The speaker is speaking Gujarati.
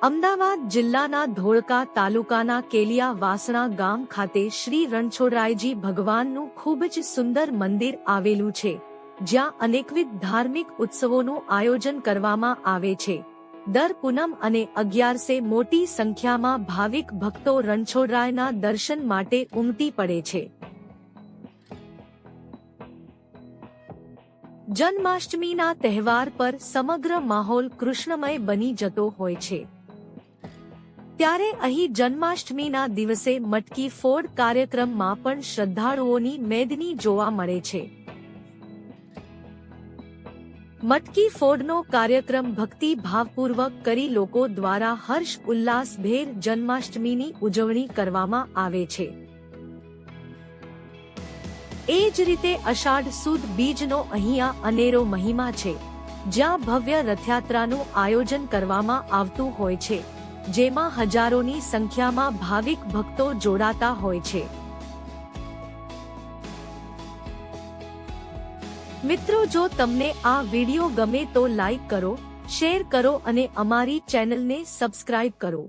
અમદાવાદ જિલ્લાના ધોળકા તાલુકાના કેલિયા વાસણા ગામ ખાતે શ્રી રણછોડરાયજી ભગવાનનું ખૂબ જ સુંદર મંદિર આવેલું છે, જ્યાં અનેકવિધ ધાર્મિક ઉત્સવોનું આયોજન કરવામાં આવે છે। દર પૂનમ અને 11સે મોટી સંખ્યામાં ભાવિક ભક્તો રણછોડરાયના દર્શન માટે ઉમટી પડે છે। જન્માષ્ટમીના તહેવાર પર સમગ્ર માહોલ કૃષ્ણમય બની જતો હોય છે, ત્યારે અહીં જન્માષ્ટમીના દિવસે મટકી ફોડ કાર્યક્રમમાં પણ શ્રદ્ધાળુઓની મેદની જોવા મળે છે। મટકી ફોડનો કાર્યક્રમ ભક્તિ ભાવપૂર્વક કરી લોકો દ્વારા હર્ષ ઉલ્લાસભેર જન્માષ્ટમીની ઉજવણી કરવામાં આવે છે। એ જ રીતે અષાઢ સુદ બીજનો અહીંયા અનેરો મહિમા છે, જ્યાં ભવ્ય રથયાત્રાનું આયોજન કરવામાં આવતું હોય છે, જેમાં હજારોની સંખ્યામાં ભાવિક ભક્તો જોડાતા હોય છે। મિત્રો, જો તમને આ વિડિયો ગમે તો લાઈક કરો, શેર કરો અને અમારી ચેનલને સબસ્ક્રાઇબ કરો।